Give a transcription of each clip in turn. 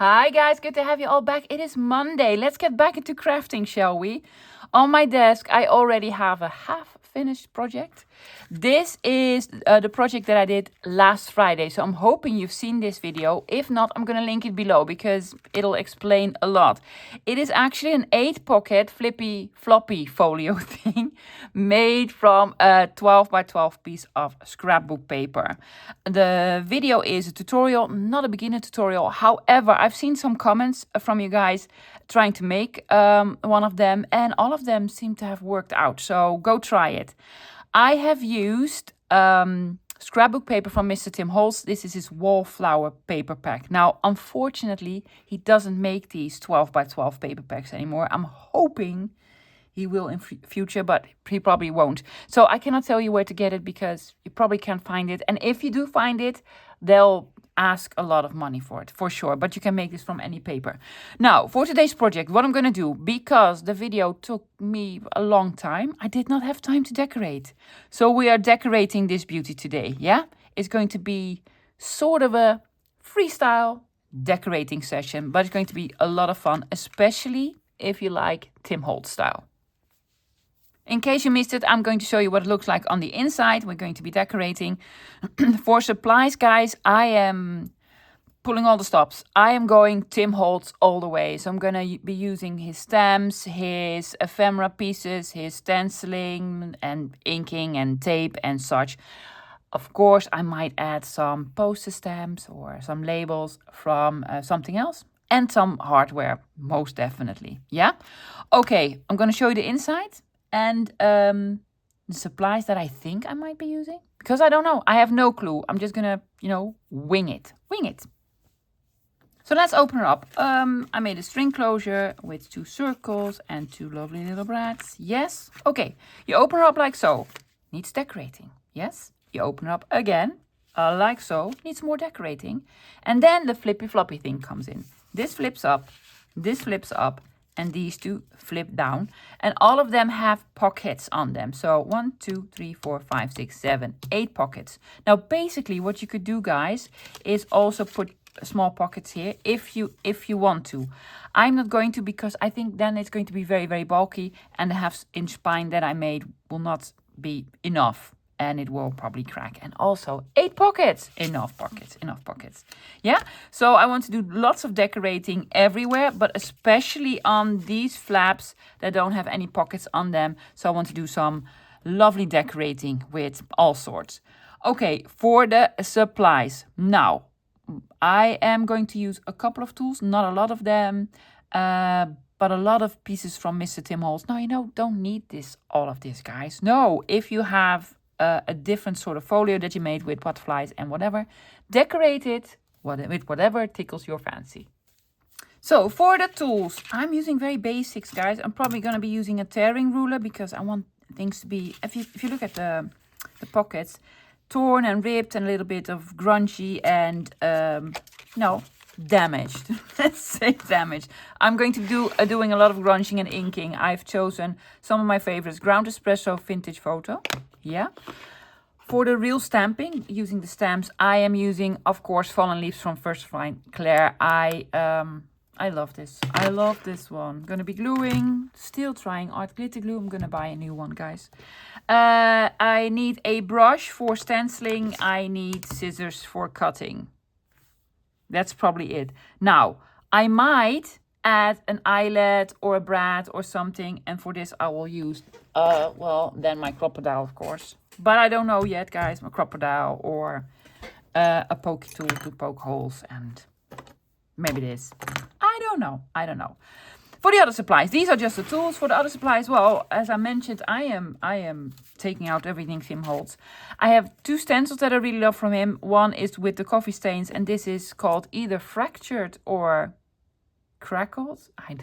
Hi guys, good to have you all back. It is Monday. Let's get back into crafting, shall we? On my desk, I already have a half-finished project. This is the project that I did last Friday, so I'm hoping you've seen this video. If not, I'm gonna link it below because it'll explain a lot. It is actually an 8-pocket Flippy Floppy folio thing made from a 12 by 12 piece of scrapbook paper. The video is a tutorial, not a beginner tutorial. However, I've seen some comments from you guys trying to make one of them, and all of them seem to have worked out. So go try it. I have used scrapbook paper from Mr. Tim Holtz. This is his wallflower paper pack. Now, unfortunately, he doesn't make these 12 by 12 paper packs anymore. I'm hoping he will in future, but he probably won't. So I cannot tell you where to get it because you probably can't find it. And if you do find it, they'll ask a lot of money for it, for sure. But you can make this from any paper. Now, for today's project, what I'm going to do, because the video took me a long time, I did not have time to decorate. So we are decorating this beauty today, yeah? It's going to be sort of a freestyle decorating session, but it's going to be a lot of fun, especially if you like Tim Holtz style. In case you missed it, I'm going to show you what it looks like on the inside. We're going to be decorating. For supplies, guys, I am pulling all the stops. I am going Tim Holtz all the way. So I'm going to be using his stamps, his ephemera pieces, his stenciling and inking and tape and such. Of course, I might add some poster stamps or some labels from something else. And some hardware, most definitely. Yeah? Okay, I'm going to show you the inside. And the supplies that I think I might be using. Because I don't know. I have no clue. I'm just going to, wing it. Wing it. So let's open her up. I made a string closure with 2 circles and 2 lovely little brats. Yes. Okay. You open her up like so. Needs decorating. Yes. You open her up again. Like so. Needs more decorating. And then the flippy floppy thing comes in. This flips up. This flips up. And these 2 flip down, and all of them have pockets on them. So 1, 2, 3, 4, 5, 6, 7, 8 pockets. Now, basically, what you could do, guys, is also put small pockets here if you want to. I'm not going to because I think then it's going to be very, very bulky, and the half-inch spine that I made will not be enough. And it will probably crack. And also 8 pockets. Enough pockets. Yeah? So I want to do lots of decorating everywhere, but especially on these flaps that don't have any pockets on them. So I want to do some lovely decorating with all sorts. Okay, for the supplies. Now, I am going to use a couple of tools, not a lot of them, but a lot of pieces from Mr. Tim Holtz. Now, don't need all of this, guys. No, if you have a different sort of folio that you made with butterflies and whatever, decorate it with whatever tickles your fancy. So for the tools, I'm using very basics, guys. I'm probably going to be using a tearing ruler because I want things to be, if you look at the pockets, torn and ripped and a little bit of grungy and damaged. Let's say damaged. I'm going to be doing a lot of grunching and inking. I've chosen some of my favorites. Ground Espresso Vintage Photo. Yeah. For the real stamping, using the stamps, I am using, of course, Fallen Leaves from First Fine Claire. I love this. I love this one. I'm going to be gluing. Still trying art glitter glue. I'm going to buy a new one, guys. I need a brush for stenciling. I need scissors for cutting. That's probably it. Now, I might add an eyelet or a brat or something. And for this, I will use, then my crocodile, of course. But I don't know yet, guys. My crocodile or a pokey tool to poke holes. And maybe this. I don't know. For the other supplies, these are just the tools. For the other supplies, well, as I mentioned, I am taking out everything Tim Holtz. I have 2 stencils that I really love from him. One is with the coffee stains, and this is called either Fractured or Crackled. I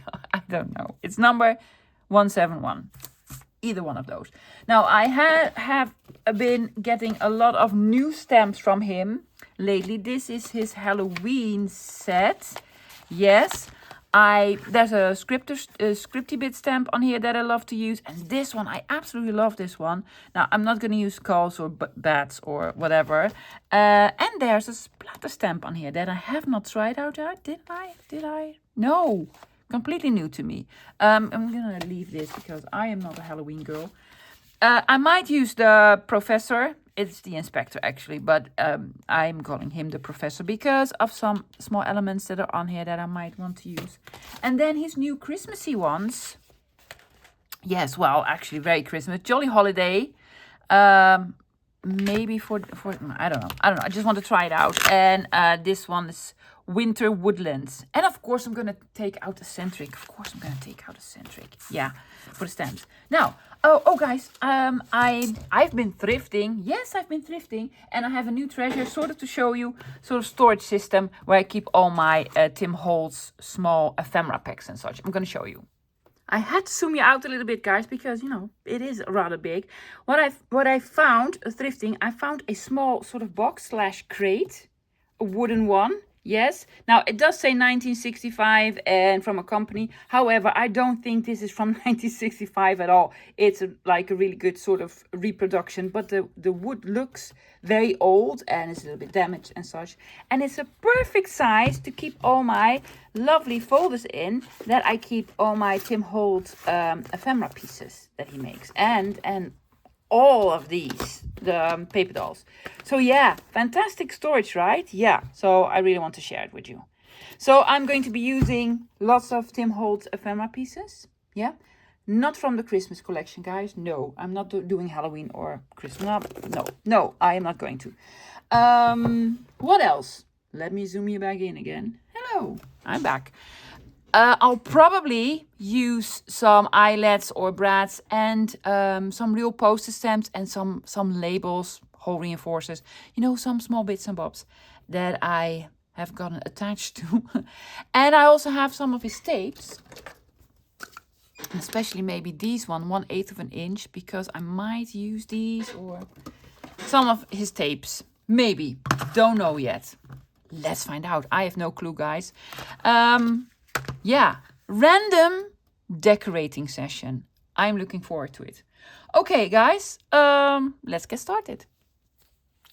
don't know. It's number 171. Either one of those. Now, I have been getting a lot of new stamps from him lately. This is his Halloween set. Yes. There's a scripty bit stamp on here that I love to use, and this one, I absolutely love this one. Now, I'm not going to use skulls or bats or whatever. And there's a splatter stamp on here that I have not tried out yet. Did I? No, completely new to me. I'm going to leave this because I am not a Halloween girl. I might use the professor. It's the inspector actually, but I'm calling him the professor because of some small elements that are on here that I might want to use. And then his new Christmassy ones. Yes, well, actually very Christmas. Jolly Holiday. Maybe for I don't know. I just want to try it out. And this one is Winter Woodlands. And of course I'm going to take out a centric. Yeah, for the stamps. Now, oh guys, I've been thrifting. Yes, I've been thrifting, and I have a new treasure sort of to show you, sort of storage system where I keep all my Tim Holtz small ephemera packs and such. I'm going to show you. I had to zoom you out a little bit, guys, because, you know, it is rather big. What I found thrifting, I found a small sort of box / crate, a wooden one. Yes. Now, it does say 1965 and from a company. However, I don't think this is from 1965 at all. It's like a really good sort of reproduction. But the wood looks very old and it's a little bit damaged and such. And it's a perfect size to keep all my lovely folders in. That I keep all my Tim Holtz ephemera pieces that he makes. And all of these, the paper dolls. So yeah, fantastic storage, right? Yeah, so I really want to share it with you. So I'm going to be using lots of Tim Holtz ephemera pieces. Yeah, not from the Christmas collection, guys. No, I'm not doing Halloween or Christmas. No, I am not going to. What else? Let me zoom you back in again. Hello, I'm back. I'll probably use some eyelets or brads and some real poster stamps and some labels, hole reinforcers, you know, some small bits and bobs that I have gotten attached to. And I also have some of his tapes, especially maybe these 1/8 of an inch, because I might use these, or some of his tapes, maybe, don't know yet. Let's find out. I have no clue, guys. Yeah, random decorating session. I'm looking forward to it. Okay, guys, let's get started.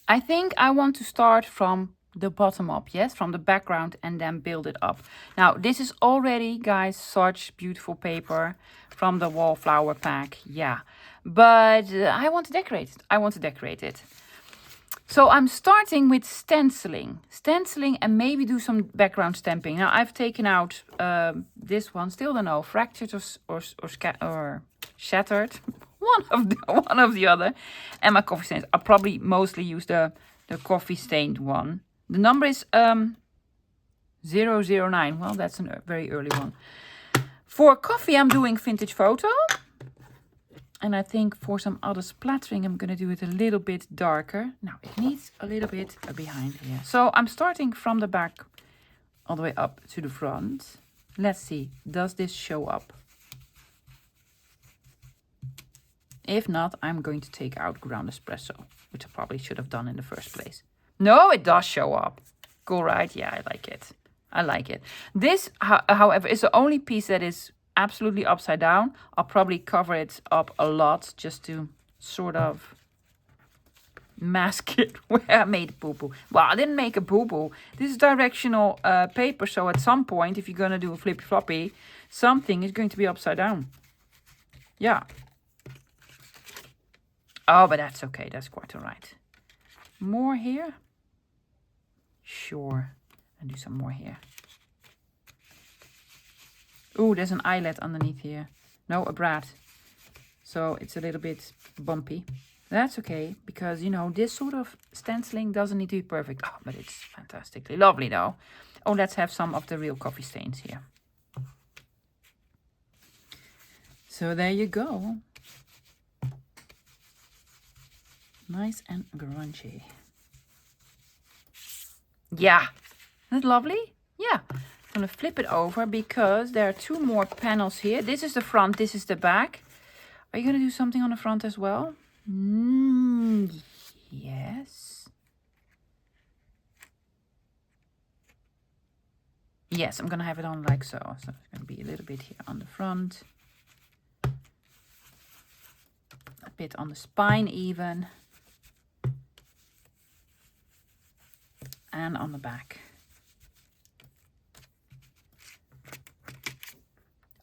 I think I want to start from the bottom up, yes, from the background, and then build it up. Now, this is already, guys, such beautiful paper from the wallflower pack, yeah. But I want to decorate it. So I'm starting with stenciling and maybe do some background stamping. Now I've taken out this one, still don't know, fractured or shattered, one of the other, and my coffee stains. I'll probably mostly use the coffee stained one. The number is 009. Well, that's a very early one. For coffee, I'm doing vintage photo. And I think for some other splattering, I'm going to do it a little bit darker. Now, it needs a little bit behind here. So I'm starting from the back all the way up to the front. Let's see, does this show up? If not, I'm going to take out ground espresso, which I probably should have done in the first place. No, it does show up. Cool, right? Yeah, I like it. This, however, is the only piece that is absolutely upside down. I'll probably cover it up a lot just to sort of mask it where I made a poo-poo. Well, I didn't make a poo-poo. This is directional paper, so at some point, if you're going to do a flippy floppy, something is going to be upside down. Yeah. Oh, but that's okay. That's quite all right. More here? Sure. And do some more here. Oh, there's an eyelet underneath here. No, a brad. So it's a little bit bumpy. That's okay, because, you know, this sort of stenciling doesn't need to be perfect. Oh, but it's fantastically lovely, though. Oh, let's have some of the real coffee stains here. So there you go. Nice and grungy. Yeah. Isn't that lovely? Yeah. I'm going to flip it over because there are two more panels here. This is the front, this is the back. Are you going to do something on the front as well? Yes. Yes, I'm gonna have it on like so. So it's gonna be a little bit here on the front. A bit on the spine even. And on the back.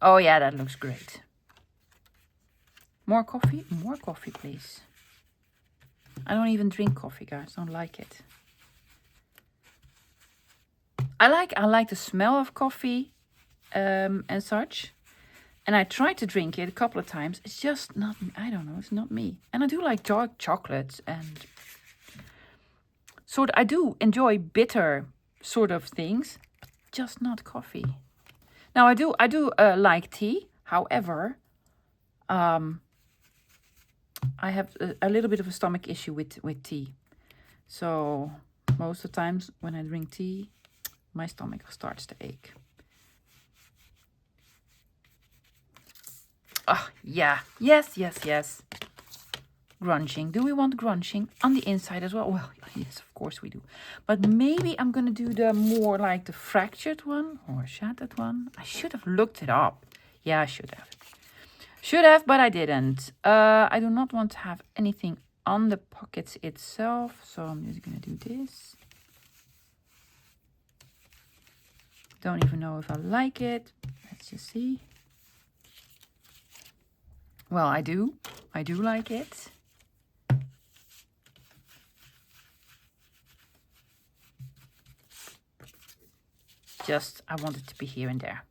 Oh yeah, that looks great. More coffee? More coffee, please. I don't even drink coffee, guys. Don't like it. I like the smell of coffee and such. And I tried to drink it a couple of times. It's just not, I don't know, it's not me. And I do like dark chocolates and I do enjoy bitter sort of things, just not coffee. Now I do like tea. However, I have a little bit of a stomach issue with tea. So most of the times when I drink tea, my stomach starts to ache. Ah, yeah. Yes. Grunching. Do we want grunching on the inside as well? Well, yes, of course we do. But maybe I'm going to do the more like the fractured one or shattered one. I should have looked it up. Yeah, I should have. Should have, but I didn't. I do not want to have anything on the pockets itself. So I'm just going to do this. Don't even know if I like it. Let's just see. Well, I do. I do like it. Just, I want it to be here and there.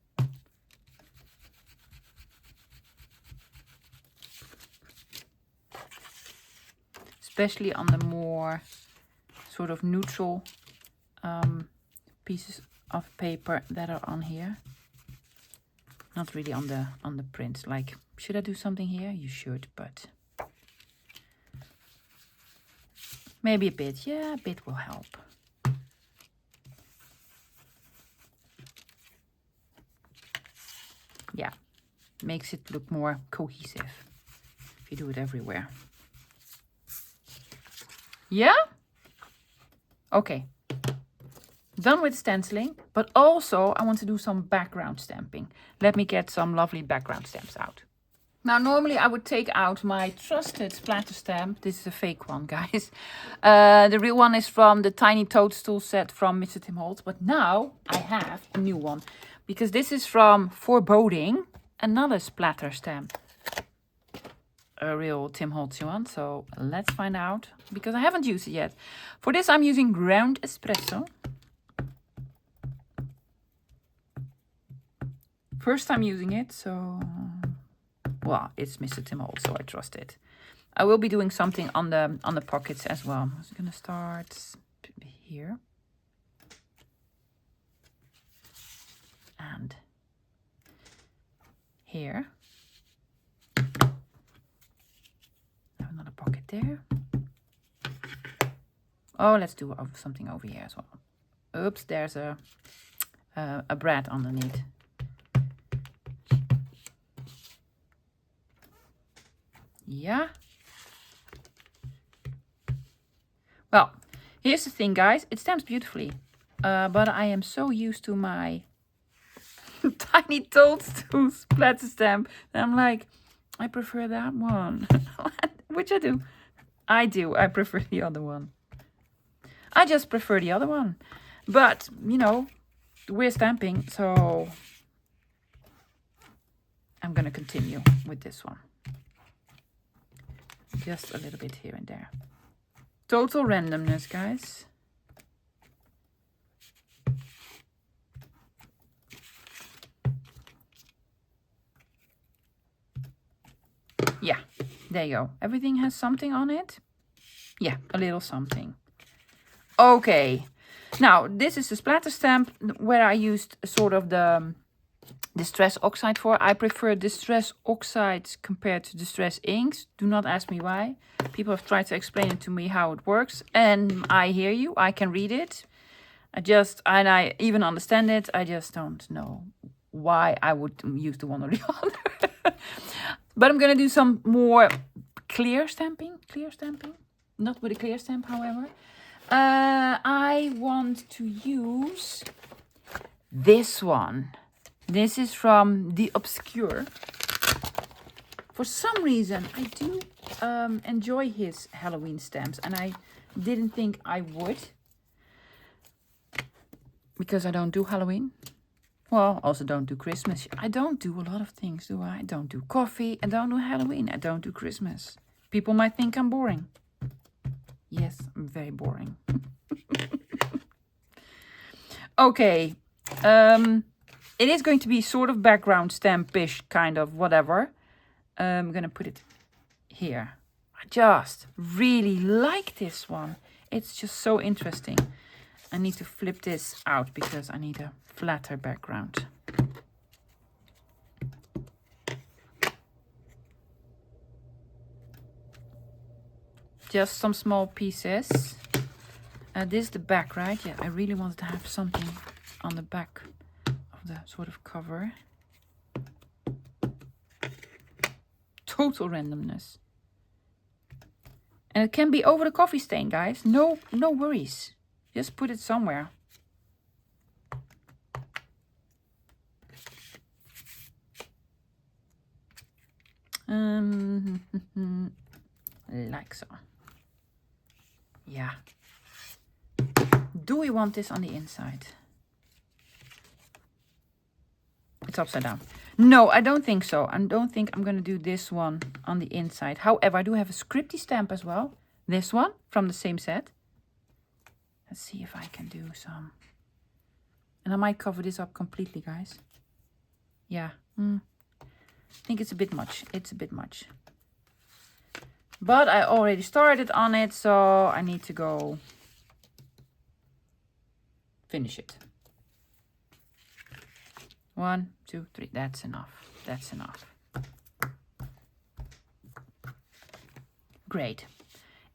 Especially on the more sort of neutral pieces of paper that are on here. Not really on the print. Like, should I do something here? You should, but maybe a bit. Yeah, a bit will help. Yeah, makes it look more cohesive if you do it everywhere. Yeah? Okay. Done with stenciling, but also I want to do some background stamping. Let me get some lovely background stamps out. Now, normally I would take out my trusted splatter stamp. This is a fake one, guys. The real one is from the Tiny Toadstool set from Mr. Tim Holtz. But now I have a new one. Because this is from Foreboding, another splatter stamp. A real Tim Holtz one. So let's find out. Because I haven't used it yet. For this I'm using ground espresso. First time using it, so... Well, it's Mr. Tim Holtz, so I trust it. I will be doing something on the pockets as well. I'm just gonna start here. And here. Have another pocket there. Oh, let's do something over here as well. Oops, there's a brad underneath. Yeah. Well, here's the thing, guys. It stamps beautifully. But I am so used to my Tiny Toadstool splatter stamp that I'm like, I prefer that one. Which I do. I prefer the other one. I just prefer the other one. But, you know, we're stamping, so I'm going to continue with this one. Just a little bit here and there. Total randomness, guys. Yeah, there you go. Everything has something on it. Yeah, a little something. Okay. Now, this is the splatter stamp where I used sort of the Distress Oxide for. I prefer Distress Oxides compared to Distress Inks. Do not ask me why. People have tried to explain it to me how it works. And I hear you. I can read it. I even understand it. I just don't know why I would use the one or the other. But I'm going to do some more clear stamping. Not with a clear stamp, however. I want to use this one. This is from The Obscure. For some reason, I do enjoy his Halloween stamps, and I didn't think I would, because I don't do Halloween. Well, also don't do Christmas. I don't do a lot of things, do I? I don't do coffee. I don't do Halloween. I don't do Christmas. People might think I'm boring. Yes, I'm very boring. Okay. It is going to be sort of background stampish, kind of whatever. I'm going to put it here. I just really like this one. It's just so interesting. I need to flip this out because I need a flatter background. Just some small pieces. This is the back, right? Yeah, I really wanted to have something on the back of the sort of cover. Total randomness. And it can be over the coffee stain, guys. No worries. Just put it somewhere. Like so. Yeah. Do we want this on the inside? It's upside down. No, I don't think so. I don't think I'm going to do this one on the inside. However, I do have a scripty stamp as well. This one from the same set. Let's see if I can do some. And I might cover this up completely, guys. Yeah. I think it's a bit much. It's a bit much. But I already started on it, so I need to go finish it. 1, 2, 3. That's enough. That's enough. Great.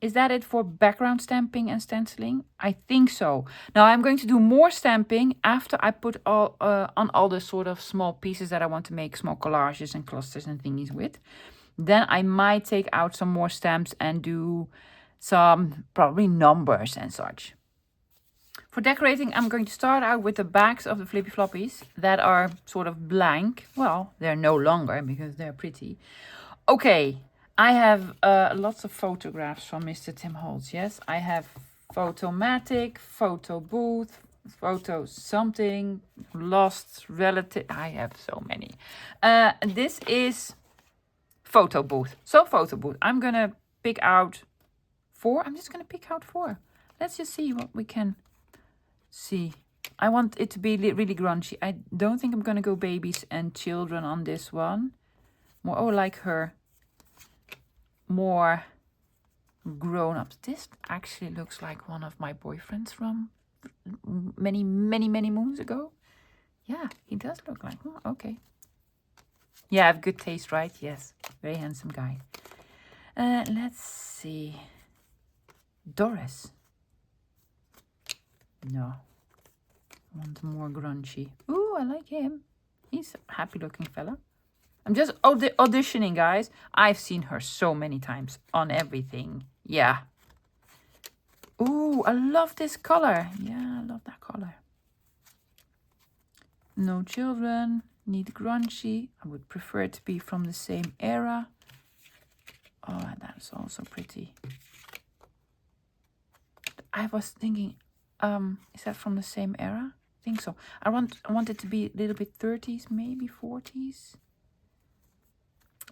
Is that it for background stamping and stenciling? I think so. Now I'm going to do more stamping after I put all on all the sort of small pieces that I want to make small collages and clusters and thingies with. Then I might take out some more stamps and do some probably numbers and such. For decorating, I'm going to start out with the backs of the Flippy Floppies that are sort of blank. Well, they're no longer because they're pretty. Okay, I have lots of photographs from Mr. Tim Holtz. Yes, I have Photomatic, Photo Booth, Photo something, Lost Relative. I have so many. This is Photo Booth. So Photo Booth. I'm going to pick out 4. I'm just going to pick out 4. Let's just see what we can see. I want it to be really grungy. I don't think I'm going to go babies and children on this one. More like her. More grown-ups. This actually looks like one of my boyfriends from many moons ago. Yeah, he does look like. Oh, okay. Yeah, I have good taste, right? Yes. Very handsome guy. Let's see. Doris. No. I want more grungy. Ooh, I like him. He's a happy-looking fella. I'm just auditioning, guys. I've seen her so many times on everything. Yeah. Ooh, I love this color. Yeah, I love that color. No children. Need grungy. I would prefer it to be from the same era. Oh, that's also pretty. I was thinking, is that from the same era? I think so. I want it to be a little bit 30s, maybe 40s.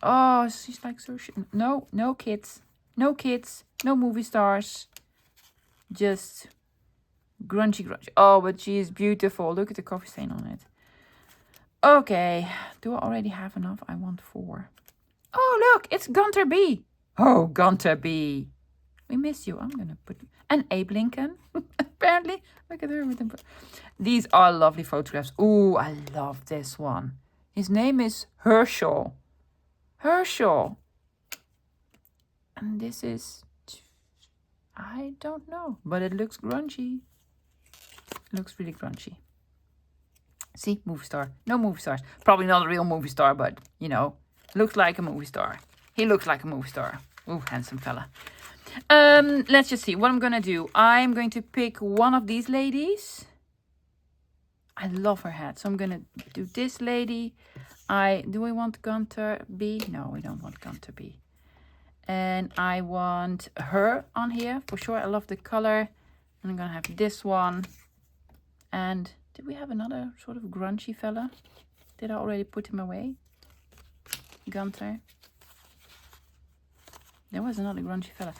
Oh, she's like so no kids. No kids. No movie stars. Just grungy. Oh, but she is beautiful. Look at the coffee stain on it. Okay. Do I already have enough? I want 4. Oh, look. It's Gunter B. Oh, Gunter B. We miss you. I'm going to put... And Abe Lincoln. Apparently. Look at her with them. These are lovely photographs. Ooh, I love this one. His name is Herschel. Herschel. And this is... I don't know. But it looks grungy. It looks really grungy. See? Movie star. No movie stars. Probably not a real movie star, but, you know, looks like a movie star. He looks like a movie star. Ooh, handsome fella. Let's just see what I'm going to do. I'm going to pick one of these ladies. I love her hat. So I'm gonna do this lady. Do we want Gunter B? No, we don't want Gunter B. And I want her on here for sure. I love the color. And I'm gonna have this one. And did we have another sort of grungy fella? Did I already put him away? Gunter. There was another grungy fella.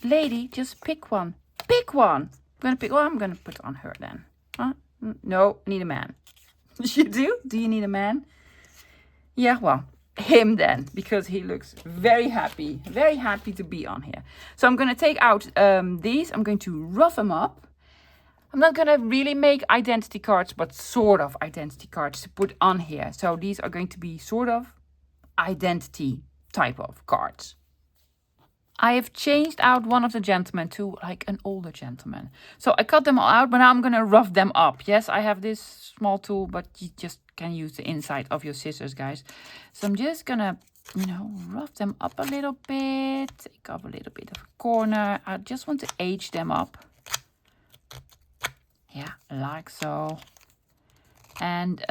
Lady, just pick one. Pick one. I'm gonna put on her then. Huh? No, need a man. You do? Do you need a man? Yeah, well, him then, because he looks very happy to be on here. So I'm gonna take out these. I'm going to rough them up. I'm not gonna really make identity cards, but sort of identity cards to put on here. So these are going to be sort of identity type of cards. I have changed out one of the gentlemen to like an older gentleman. So I cut them all out, but now I'm going to rough them up. Yes, I have this small tool, but you just can use the inside of your scissors, guys. So I'm just going to, rough them up a little bit. Take off a little bit of a corner. I just want to age them up. Yeah, like so. And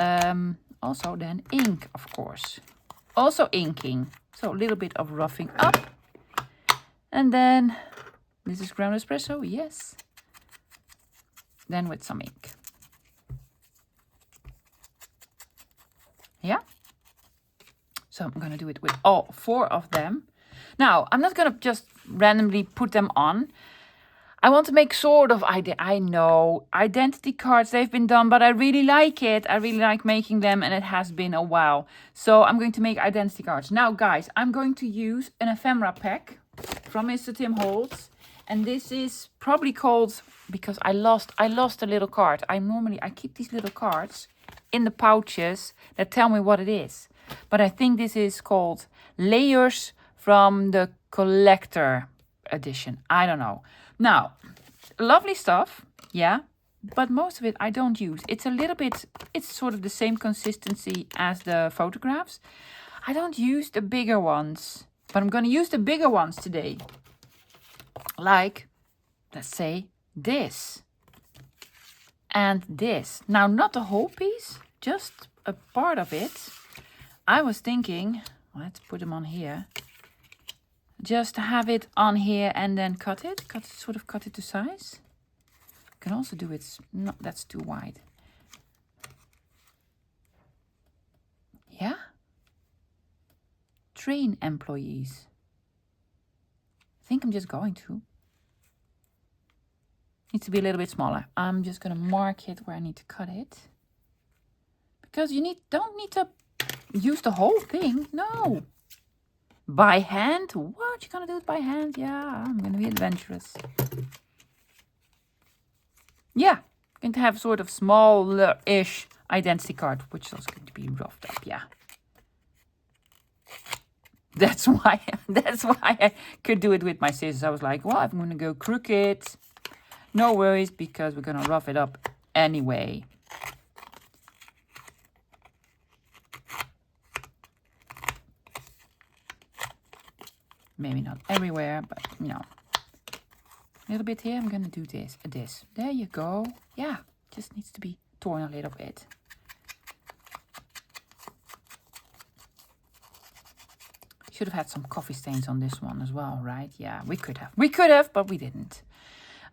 also then ink, of course. Also inking. So a little bit of roughing up. And then, this is ground espresso, yes. Then with some ink. Yeah. So I'm going to do it with all 4 of them. Now, I'm not going to just randomly put them on. I want to make sort of, I know, identity cards, they've been done, but I really like it. I really like making them, and it has been a while. So I'm going to make identity cards. Now, guys, I'm going to use an ephemera pack from Mr. Tim Holtz, and this is probably called, because I lost a little card. I keep these little cards in the pouches that tell me what it is, but I think this is called Layers from the Collector Edition. I don't know. Now, lovely stuff, yeah, but most of it I don't use. It's sort of the same consistency as the photographs. I don't use the bigger ones. But I'm going to use the bigger ones today. Like, let's say, this. And this. Now, not the whole piece, just a part of it. I was thinking, let's put them on here. Just have it on here and then cut it. Cut it to size. You can also do it, no, that's too wide. Yeah. Train employees. I think I'm just going to. Needs to be a little bit smaller. I'm just going to mark it where I need to cut it. Because you don't need to use the whole thing. No. By hand? What? You're going to do it by hand? Yeah, I'm going to be adventurous. Yeah. I'm going to have sort of small-ish identity card, which is also going to be roughed up. Yeah. That's why I could do it with my scissors. I was like, well, I'm going to go crooked. No worries, because we're going to rough it up anyway. Maybe not everywhere, but, a little bit here. I'm going to do this. There you go. Yeah, just needs to be torn a little bit. Should have had some coffee stains on this one as well, right? Yeah, we could have, but we didn't.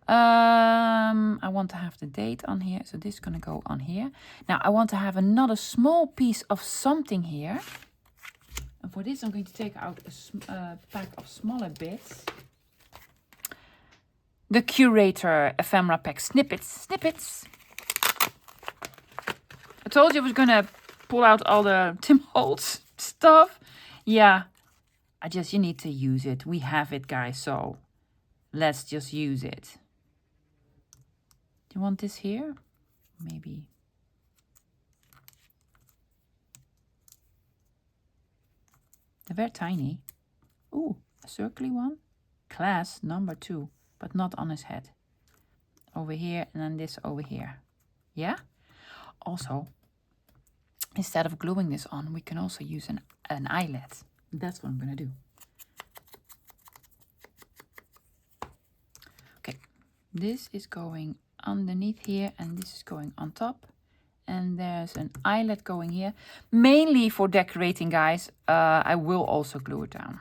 I want to have the date on here, so this is going to go on here. Now I want to have another small piece of something here, and for this I'm going to take out a pack of smaller bits. The Curator ephemera pack snippets. I told you I was going to pull out all the Tim Holtz stuff. Yeah. You need to use it. We have it, guys, so let's just use it. Do you want this here? Maybe. They're very tiny. Ooh, a circly one. Class number 2, but not on his head. Over here, and then this over here. Yeah? Also, instead of gluing this on, we can also use an eyelet. That's what I'm going to do. Okay, this is going underneath here and this is going on top. And there's an eyelet going here. Mainly for decorating, guys. I will also glue it down.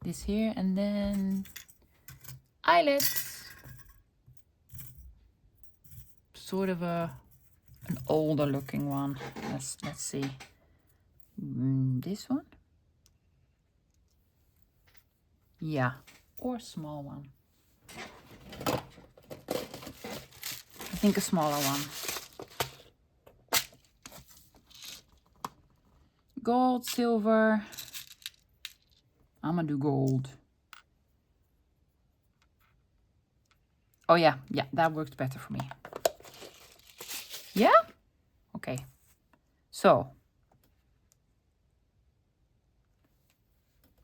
This here, and then eyelets. Sort of an older looking one. Let's see. This one? Yeah, or a small one. I think a smaller one. Gold, silver. I'm gonna do gold. Oh yeah, that works better for me. Yeah? Okay. So,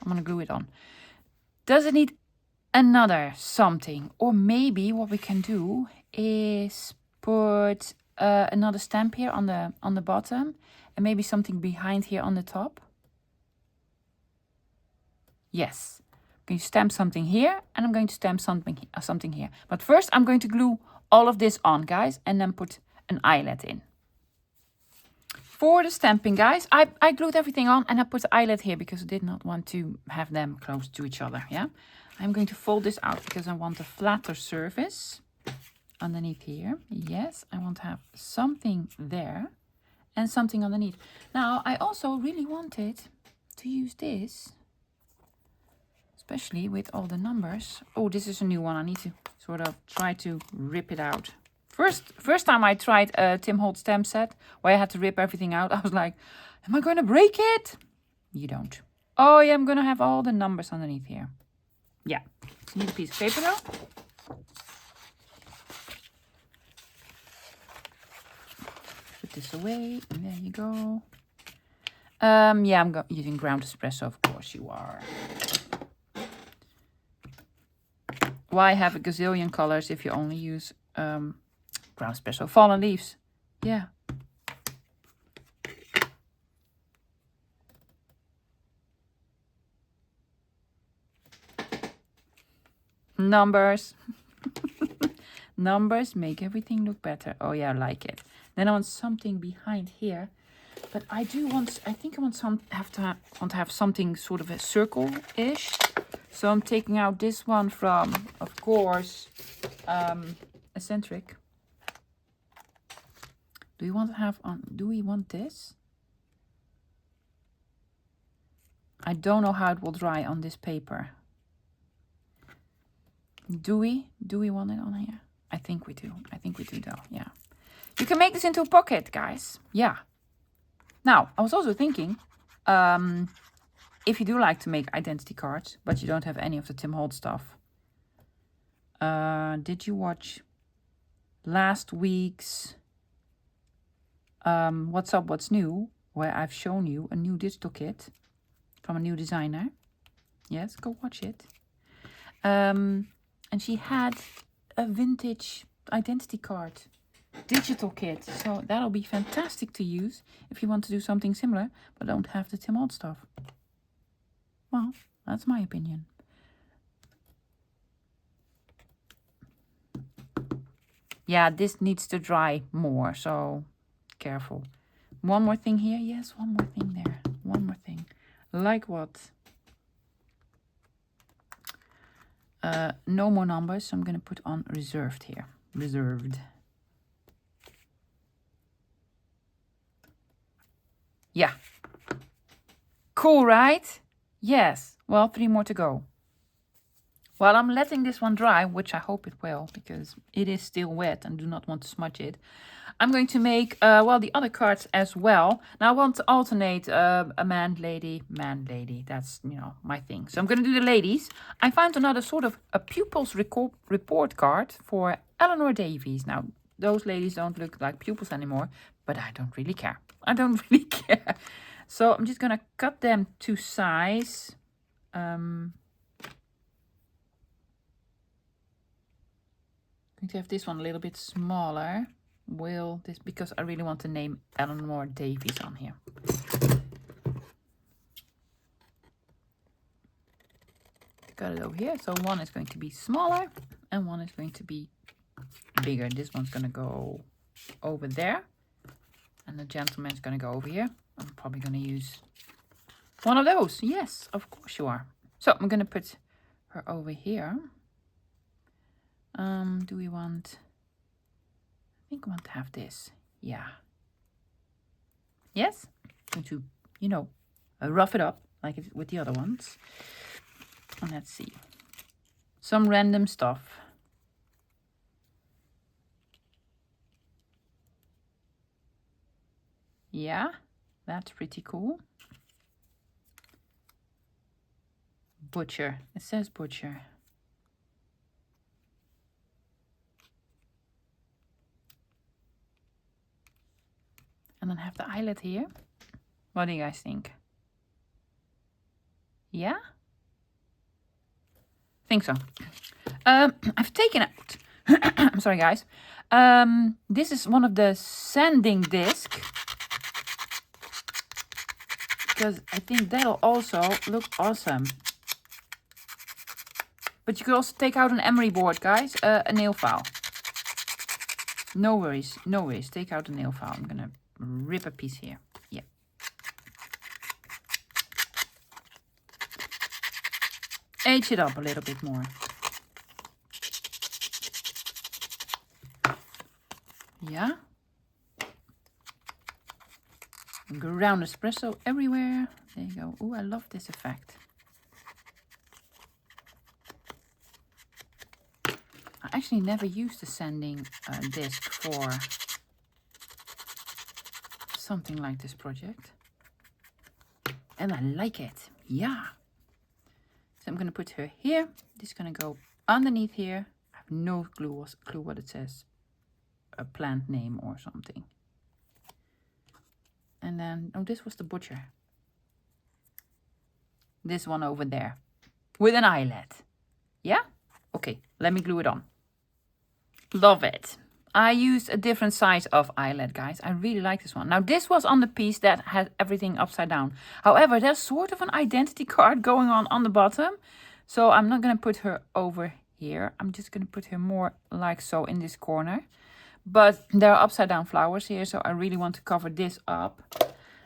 I'm gonna glue it on. Does it need another something? Or maybe what we can do is put another stamp here on the bottom, and maybe something behind here on the top. Yes, I'm going to stamp something here, and I'm going to stamp something here. But first I'm going to glue all of this on, guys, and then put an eyelet in. For the stamping, guys, I glued everything on, and I put the eyelet here because I did not want to have them close to each other, yeah? I'm going to fold this out because I want a flatter surface underneath here. Yes, I want to have something there and something underneath. Now, I also really wanted to use this, especially with all the numbers. Oh, this is a new one. I need to sort of try to rip it out. First time I tried a Tim Holtz stamp set where I had to rip everything out, I was like, am I going to break it? You don't. Oh yeah, I'm going to have all the numbers underneath here. Yeah, need a piece of paper though. Put this away, and there you go. Yeah, I'm using ground espresso, of course you are. Why have a gazillion colors if you only use ground espresso? Fallen leaves. Yeah. Numbers. Numbers make everything look better. Oh yeah, I like it. Then I want something behind here. But I think I want to have something sort of a circle-ish. So I'm taking out this one from, of course, eccentric. Do we want this? I don't know how it will dry on this paper. Do we want it on here? I think we do. I think we do though, yeah. You can make this into a pocket, guys. Yeah. Now, I was also thinking, if you do like to make identity cards, but you don't have any of the Tim Holtz stuff. Did you watch last week's What's Up, What's New? Where I've shown you a new digital kit from a new designer. Yes, go watch it. And she had a vintage identity card digital kit. So that'll be fantastic to use if you want to do something similar, but don't have the Tim Holtz stuff. Well, that's my opinion. Yeah, this needs to dry more, so careful. One more thing here. Yes, one more thing there. One more thing. Like what? No more numbers, so I'm going to put on reserved here. Reserved. Yeah. Cool, right? Yes. Well, 3 more to go. While I'm letting this one dry, which I hope it will, because it is still wet and do not want to smudge it, I'm going to make, well, the other cards as well. Now, I want to alternate a man, lady. That's, you know, my thing. So I'm going to do the ladies. I found another sort of a pupils report card for Eleanor Davies. Now, those ladies don't look like pupils anymore, but I don't really care. I don't really care. So I'm just going to cut them to size. Going to have this one a little bit smaller. Will this, because I really want to name Eleanor Davies on here. Got it over here. So one is going to be smaller and one is going to be bigger. This one's gonna go over there. And the gentleman's gonna go over here. I'm probably gonna use one of those. Yes, of course you are. So I'm gonna put her over here. Do we want... I think I want to have this. Yeah. Yes? Going to, you know, rough it up like it with the other ones. And let's see. Some random stuff. Yeah, that's pretty cool. Butcher. It says butcher. And then have the eyelet here. What do you guys think? Yeah? I think so. I've taken out... I'm sorry, guys. This is one of the sanding discs. Because I think that'll also look awesome. But you could also take out an emery board, guys. A nail file. No worries. No worries. Take out a nail file. I'm going to rip a piece here. Yeah. Age it up a little bit more. Yeah. Ground espresso everywhere. There you go. Oh, I love this effect. I actually never used the sanding disc for something like this project. And I like it. Yeah. So I'm going to put her here. This is going to go underneath here. I have no clue what it says. A plant name or something. And then, oh, this was the butcher. This one over there. With an eyelet. Yeah? Okay, let me glue it on. Love it. I used a different size of eyelet, guys. I really like this one. Now, this was on the piece that had everything upside down. However, there's sort of an identity card going on the bottom. So I'm not going to put her over here. I'm just going to put her more like so in this corner. But there are upside down flowers here, so I really want to cover this up.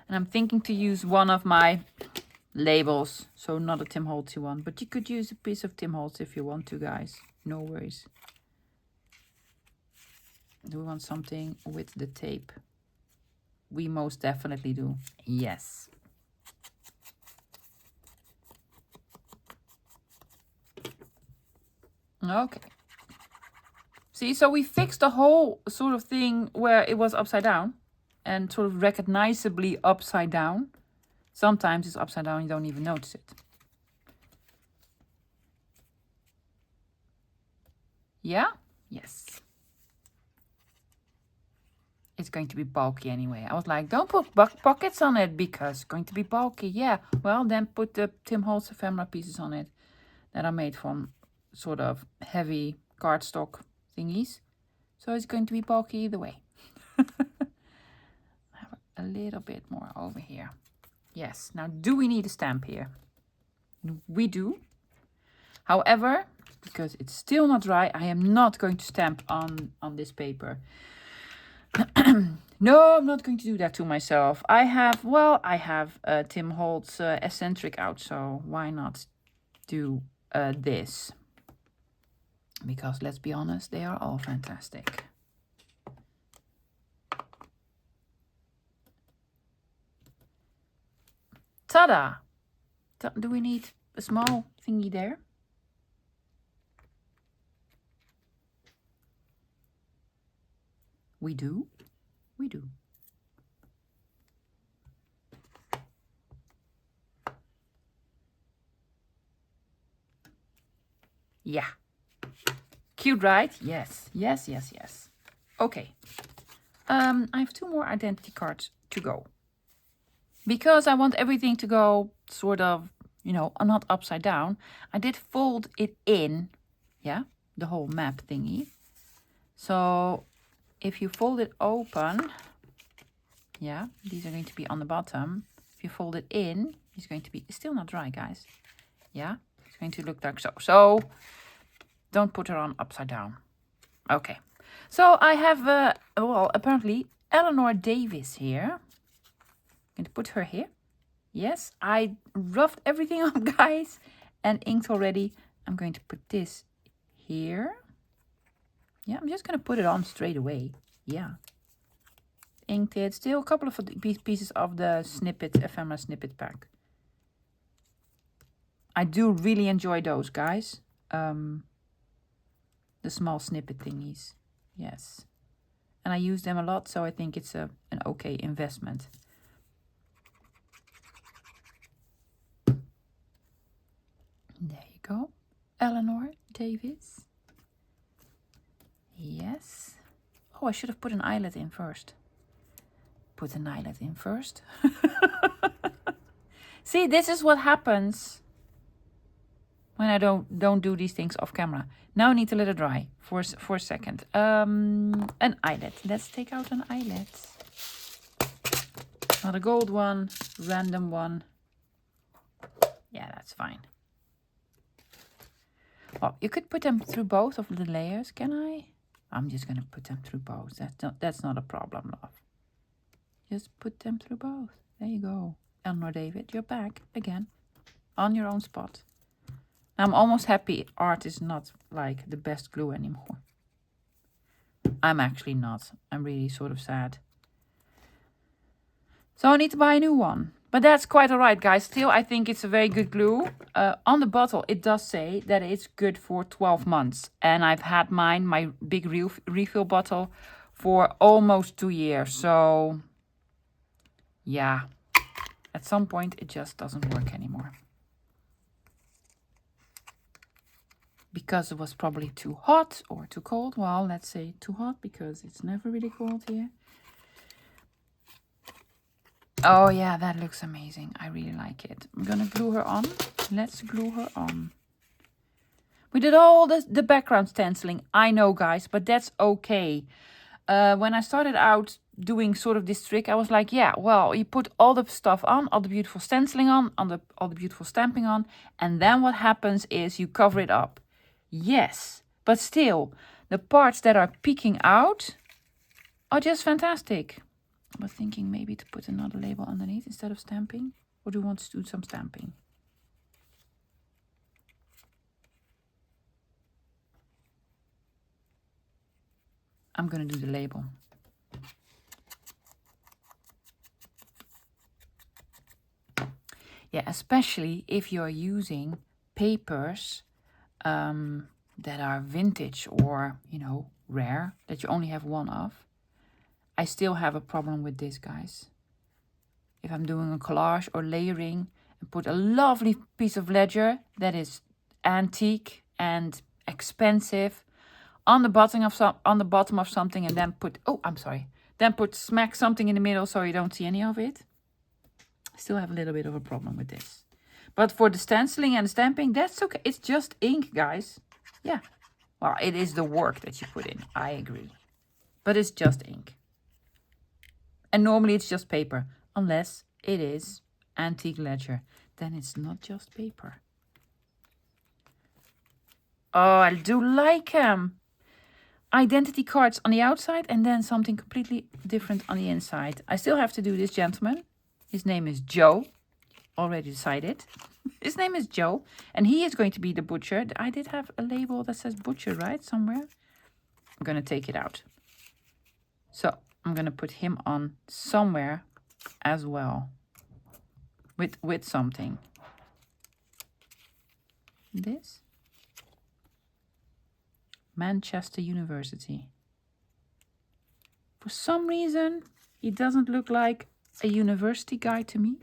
And I'm thinking to use one of my labels. So not a Tim Holtzy one, but you could use a piece of Tim Holtz if you want to, guys. No worries. Do we want something with the tape? We most definitely do. Yes. Okay. See, so we fixed the whole sort of thing where it was upside down and sort of recognizably upside down. Sometimes it's upside down, you don't even notice it. Yeah? Yes. It's going to be bulky anyway. I was like, don't put pockets on it because it's going to be bulky. Yeah, well, then put the Tim Holtz ephemera pieces on it that are made from sort of heavy cardstock thingies. So it's going to be bulky either way. Have a little bit more over here. Yes, now do we need a stamp here? We do. However, because it's still not dry, I am not going to stamp on this paper. No, I'm not going to do that to myself. I have Tim Holtz eccentric out, so why not do this? Because let's be honest, they are all fantastic. Ta-da! Do we need a small thingy there? We do. We do. Yeah. Cute, right? Yes. Yes, yes, yes. Okay. I have 2 more identity cards to go. Because I want everything to go sort of, you know, not upside down. I did fold it in. Yeah. The whole map thingy. So if you fold it open, yeah, these are going to be on the bottom. If you fold it in, it's going to be, it's still not dry, guys. Yeah, it's going to look like so. So don't put her on upside down. Okay, So I have, well, apparently Eleanor Davis here. I'm going to put her here. Yes, I roughed everything up, guys, and inked already. I'm going to put this here. Yeah, I'm just going to put it on straight away. Yeah. Inked it. Still a couple of pieces of the snippet, ephemera snippet pack. I do really enjoy those, guys. The small snippet thingies. Yes. And I use them a lot, so I think it's an okay investment. There you go. Eleanor Davis. Yes. Oh, I should have put an eyelet in first. Put an eyelet in first. See, this is what happens when I don't do these things off camera. Now I need to let it dry for a second. An eyelet. Let's take out an eyelet. Not a gold one, random one. Yeah, that's fine. Well, you could put them through both of the layers, can I? I'm just going to put them through both. That's not a problem, love. Just put them through both. There you go. Eleanor David, you're back again on your own spot. I'm almost happy art is not like the best glue anymore. I'm actually not. I'm really sort of sad. So I need to buy a new one. But that's quite alright, guys. Still, I think it's a very good glue. On the bottle, it does say that it's good for 12 months. And I've had mine, my big refill bottle, for almost 2 years. So, yeah. At some point, it just doesn't work anymore. Because it was probably too hot or too cold. Well, let's say too hot because it's never really cold here. Oh yeah, that looks amazing. I really like it. I'm gonna glue her on. Let's glue her on. We did all the background stenciling. I know, guys, but that's okay. When I started out doing sort of this trick, I was like, yeah, well, you put all the stuff on, all the beautiful stenciling on, all the beautiful stamping on, and then what happens is you cover it up. Yes, but still, the parts that are peeking out are just fantastic. I was thinking maybe to put another label underneath instead of stamping. Or do you want to do some stamping? I'm going to do the label. Yeah, especially if you're using papers that are vintage or, you know, rare, that you only have one of. I still have a problem with this, guys. If I'm doing a collage or layering and put a lovely piece of ledger that is antique and expensive on the bottom of something, and then put smack something in the middle so you don't see any of it. I still have a little bit of a problem with this. But for the stenciling and the stamping, that's okay. It's just ink, guys. Yeah. Well, it is the work that you put in. I agree. But it's just ink. And normally it's just paper, unless it is antique ledger. Then it's not just paper. Oh, I do like identity cards on the outside and then something completely different on the inside. I still have to do this gentleman. His name is Joe. Already decided. His name is Joe. And he is going to be the butcher. I did have a label that says butcher, right? Somewhere. I'm going to take it out. So I'm going to put him on somewhere as well. With something. This. Manchester University. For some reason, he doesn't look like a university guy to me.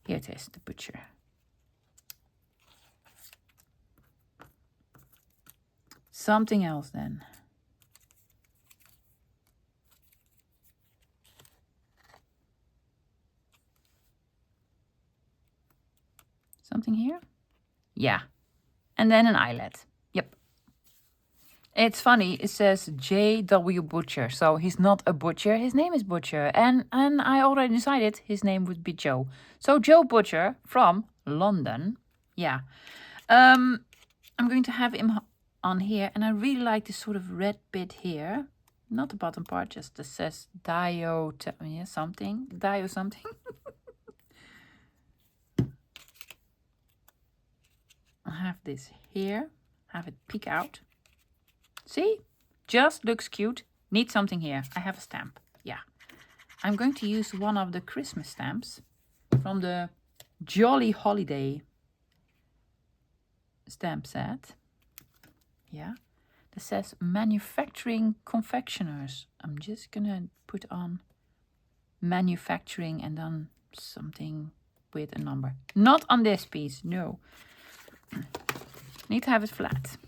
Here it is, the butcher. Something else then. Something here? Yeah. And then an eyelet. Yep. It's funny, it says J.W. Butcher. So he's not a butcher, his name is Butcher. And I already decided his name would be Joe. So Joe Butcher from London. Yeah. I'm going to have him on here. And I really like this sort of red bit here. Not the bottom part, just that says Dio something. Dio something. I have this here. Have it peek out. See? Just looks cute. Need something here. I have a stamp. Yeah. I'm going to use one of the Christmas stamps from the Jolly Holiday stamp set. Yeah. That says manufacturing confectioners. I'm just gonna put on manufacturing and then something with a number. Not on this piece, no. Need to have it flat.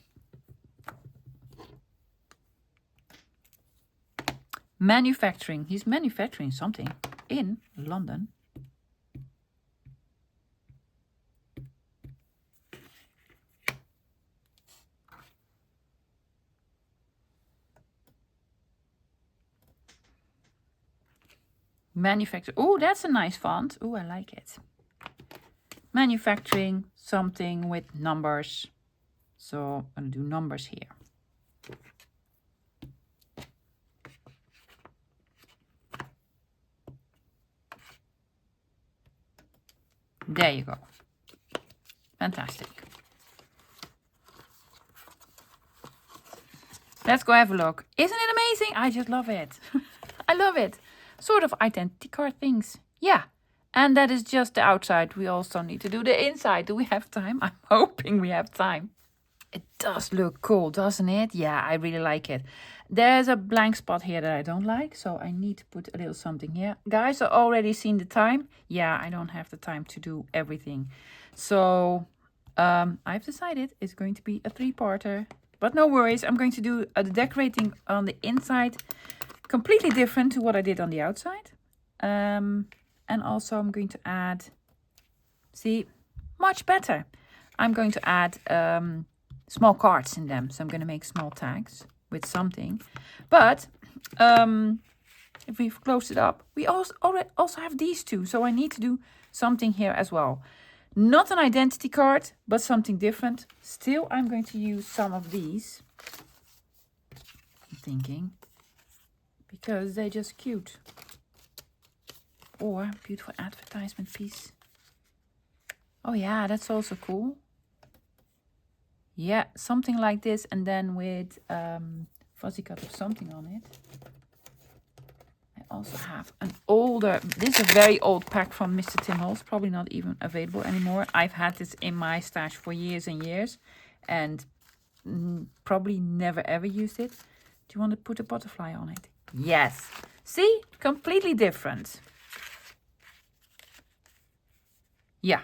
Manufacturing. He's manufacturing something in London. Manufacture. Oh, that's a nice font. Oh, I like it. Manufacturing something with numbers. So I'm going to do numbers here. There you go. Fantastic. Let's go have a look. Isn't it amazing? I just love it. I love it. Sort of identity card things. Yeah. And that is just the outside. We also need to do the inside. Do we have time? I'm hoping we have time. It does look cool, doesn't it? Yeah, I really like it. There's a blank spot here that I don't like, so I need to put a little something here. Guys, I already seen the time. Yeah, I don't have the time to do everything. So I've decided it's going to be a 3-parter. But no worries, I'm going to do the decorating on the inside completely different to what I did on the outside. And also I'm going to add, see, much better. I'm going to add small cards in them. So I'm going to make small tags with something. But if we've closed it up, we also have these two. So I need to do something here as well. Not an identity card, but something different. Still, I'm going to use some of these. I'm thinking. Because they're just cute. Or beautiful advertisement piece. Oh yeah, that's also cool. Yeah, something like this, and then with fuzzy cut or something on it. I also have an older, this is a very old pack from Mr. Tim Holtz, probably not even available anymore. I've had this in my stash for years and years, and probably never ever used it. Do you want to put a butterfly on it? Yes. See? Completely different. Yeah.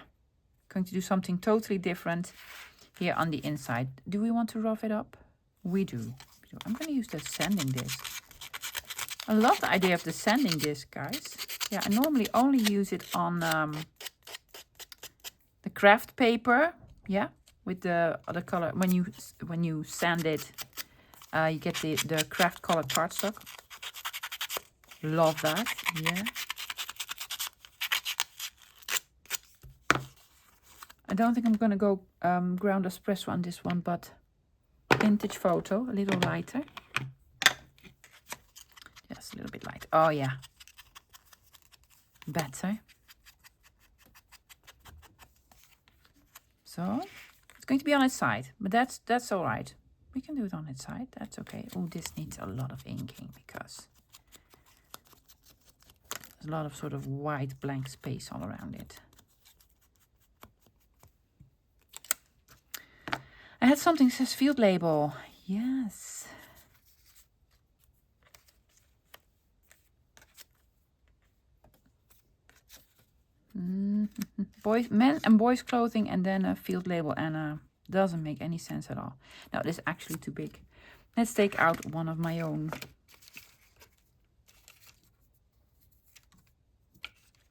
Going to do something totally different here on the inside. Do we want to rough it up? We do. I'm going to use the sanding disc. I love the idea of the sanding disc, guys. Yeah, I normally only use it on the craft paper. Yeah, with the other color. When you sand it, you get the craft colored cardstock. Love that. Yeah. I don't think I'm going to go ground espresso on this one, but vintage photo, a little lighter. Just a little bit light. Oh, yeah. Better. So, it's going to be on its side, but that's all right. We can do it on its side. That's okay. Oh, this needs a lot of inking because there's a lot of sort of white blank space all around it. I had something that says field label. Yes. Men and boys clothing and then a field label, and doesn't make any sense at all. No, this is actually too big. Let's take out one of my own.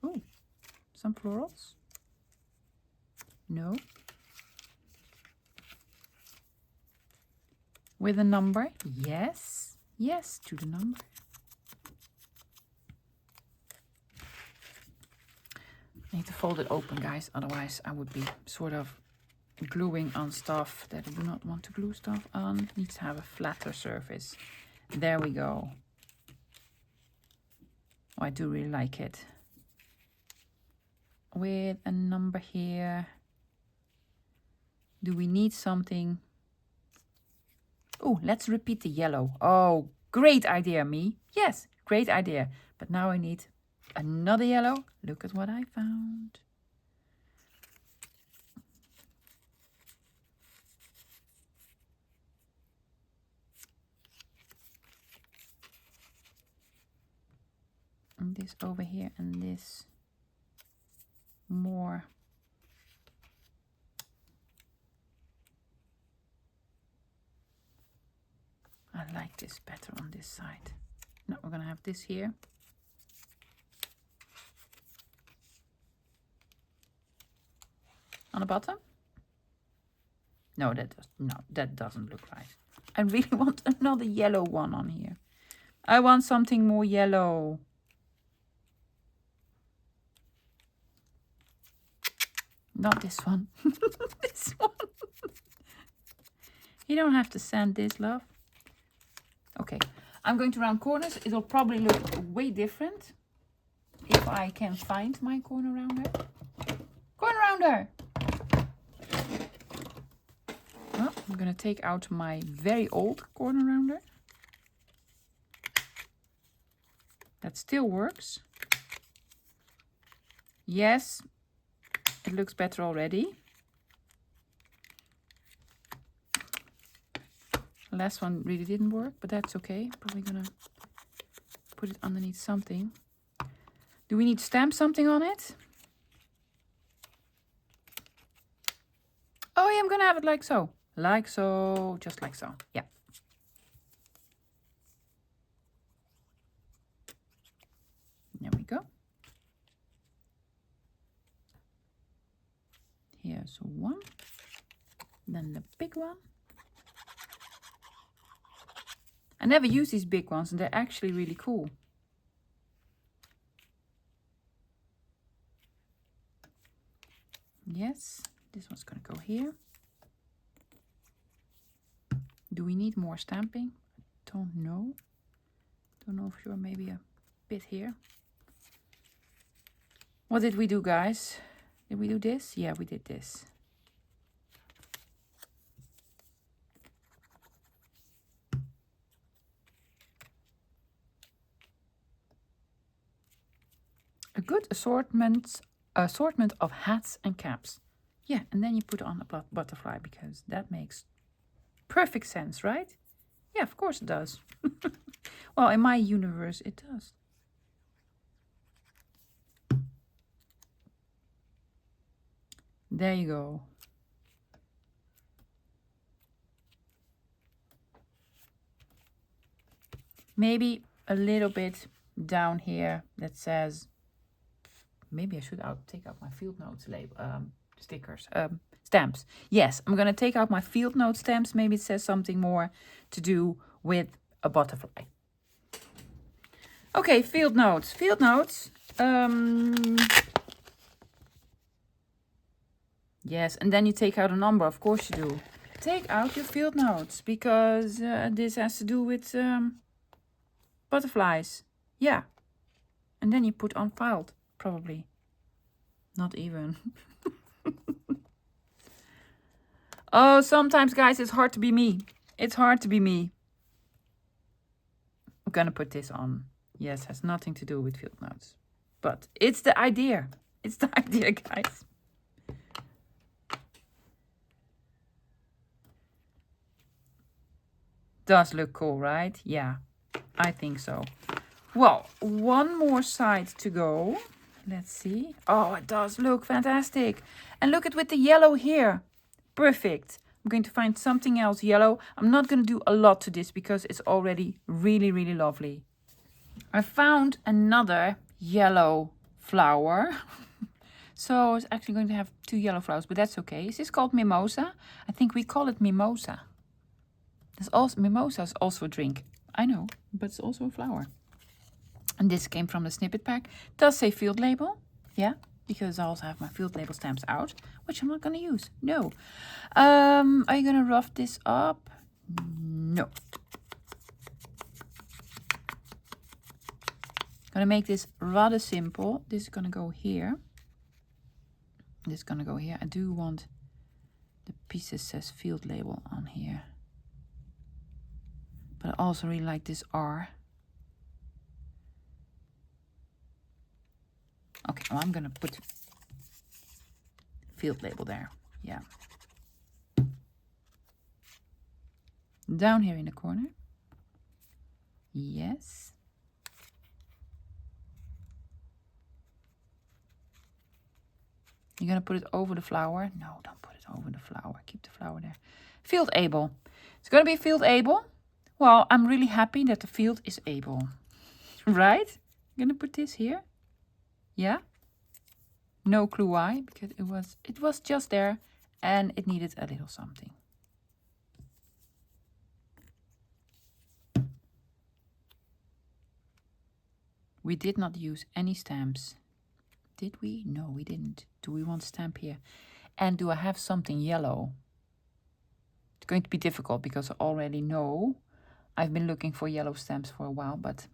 Oh, some florals. No. With a number. Yes. Yes, to the number. I need to fold it open, guys. Otherwise, I would be sort of gluing on stuff that I do not want to glue stuff on. It needs to have a flatter surface. There we go. Oh, I do really like it. With a number here. Do we need something? Oh, let's repeat the yellow. Oh, great idea, me. Yes, great idea. But now I need another yellow. Look at what I found. And this over here and this more. I like this better on this side. Now we're gonna have this here. On the bottom? No, that doesn't look right. I really want another yellow one on here. I want something more yellow. Not this one. This one. You don't have to sand this, love. Okay, I'm going to round corners. It'll probably look way different if I can find my corner rounder. Corner rounder! Well, I'm going to take out my very old corner rounder. That still works. Yes, it looks better already. The last one really didn't work, but that's okay. Probably gonna put it underneath something. Do we need to stamp something on it? Oh yeah, I'm gonna have it like so. Like so, just like so. Yeah. There we go. Here's one. Then the big one. I never use these big ones and they're actually really cool. Yes, this one's gonna go here. Do we need more stamping? Don't know. Don't know for sure, maybe a bit here. What did we do, guys? Did we do this? Yeah, we did this. A good assortment of hats and caps. Yeah, and then you put on a butterfly because that makes perfect sense, right? Yeah, of course it does. Well, in my universe, it does. There you go. Maybe a little bit down here that says, maybe I should take out my field notes label, stickers, stamps. Yes, I'm going to take out my field note stamps. Maybe it says something more to do with a butterfly. Okay, field notes. Field notes. Yes, and then you take out a number. Of course you do. Take out your field notes because this has to do with butterflies. Yeah. And then you put on filed, probably. Not even. Oh, sometimes, guys, it's hard to be me. It's hard to be me. I'm gonna put this on. Yes, has nothing to do with field notes. But it's the idea. It's the idea, guys. Does look cool, right? Yeah, I think so. Well, one more side to go. Let's see. Oh, it does look fantastic. And look at with the yellow here. Perfect. I'm going to find something else yellow. I'm not going to do a lot to this because it's already really, really lovely. I found another yellow flower. So it's actually going to have 2 yellow flowers, but that's okay. Is this called mimosa? I think we call it mimosa. There's also, mimosa is also a drink. I know, but it's also a flower. And this came from the snippet pack. It does say field label. Yeah, because I also have my field label stamps out, which I'm not going to use. No. Are you going to rough this up? No. Gonna make this rather simple. This is gonna go here. This is gonna go here. I do want the piece that says field label on here. But I also really like this R. Okay, well, I'm gonna put field label there. Yeah. Down here in the corner. Yes. You're gonna put it over the flower? No, don't put it over the flower. Keep the flower there. Field able. It's gonna be field able. Well, I'm really happy that the field is able. Right? I'm gonna put this here. Yeah. No clue why, because it was just there and it needed a little something. We did not use any stamps. Did we? No, we didn't. Do we want a stamp here? And do I have something yellow? It's going to be difficult because I already know I've been looking for yellow stamps for a while, but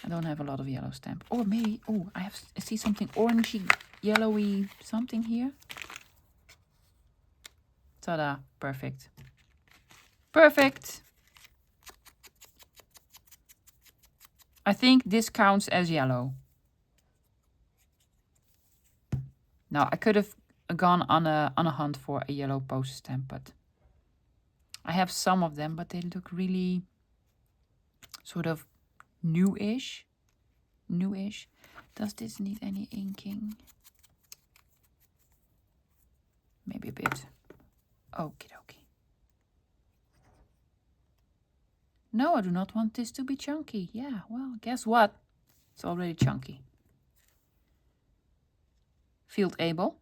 I don't have a lot of yellow stamp. Or maybe, oh, I see something orangey, yellowy something here. Ta-da, perfect. Perfect. I think this counts as yellow. Now, I could have gone on a hunt for a yellow poster stamp, but I have some of them, but they look really sort of newish. Newish. Does this need any inking? Maybe a bit. Okie dokie. No, I do not want this to be chunky. Yeah, well, guess what? It's already chunky. Field able.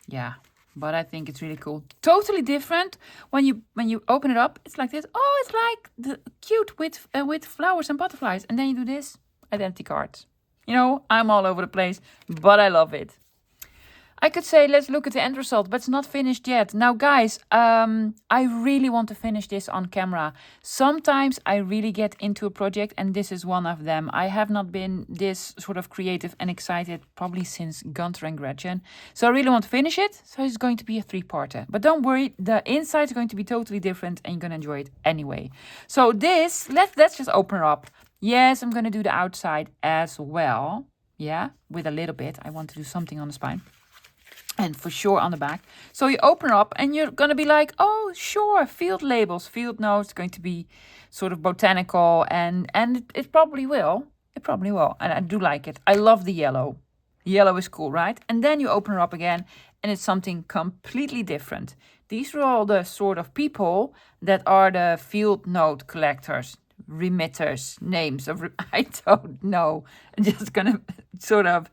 Yeah, but I think it's really cool. Totally different when you open it up. It's like this. Oh, it's like the cute with flowers and butterflies. And then you do this, identity cards. You know, I'm all over the place, but I love it. I could say, let's look at the end result, but it's not finished yet. Now, guys, I really want to finish this on camera. Sometimes I really get into a project, and this is one of them. I have not been this sort of creative and excited probably since Gunther and Gretchen. So I really want to finish it. So it's going to be a 3-parter. But don't worry, the inside is going to be totally different, and you're going to enjoy it anyway. So this, let's just open it up. Yes, I'm going to do the outside as well. Yeah, with a little bit. I want to do something on the spine. And for sure on the back. So you open up and you're going to be like, oh, sure, field labels, field notes, going to be sort of botanical. And it probably will. It probably will. And I do like it. I love the yellow. Yellow is cool, right? And then you open it up again and it's something completely different. These are all the sort of people that are the field note collectors, remitters, names of, I don't know. I'm just going to sort of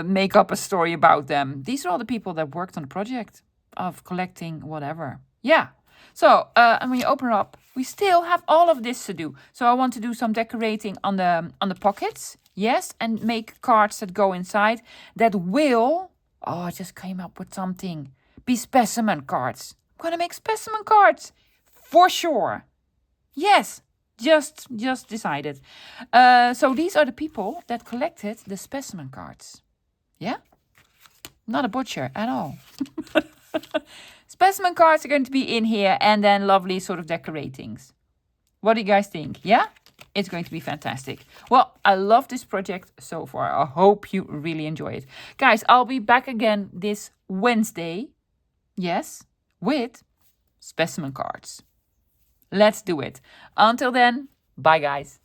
make up a story about them. These are all the people that worked on the project of collecting whatever. Yeah. So, and when you open it up, we still have all of this to do. So I want to do some decorating on the pockets. Yes, and make cards that go inside that will, oh, I just came up with something, be specimen cards. I'm going to make specimen cards for sure. Yes. Just decided. So these are the people that collected the specimen cards. Yeah? Not a butcher at all. Specimen cards are going to be in here and then lovely sort of decoratings. What do you guys think? Yeah? It's going to be fantastic. Well, I love this project so far. I hope you really enjoy it. Guys, I'll be back again this Wednesday. Yes, with specimen cards. Let's do it. Until then, bye guys.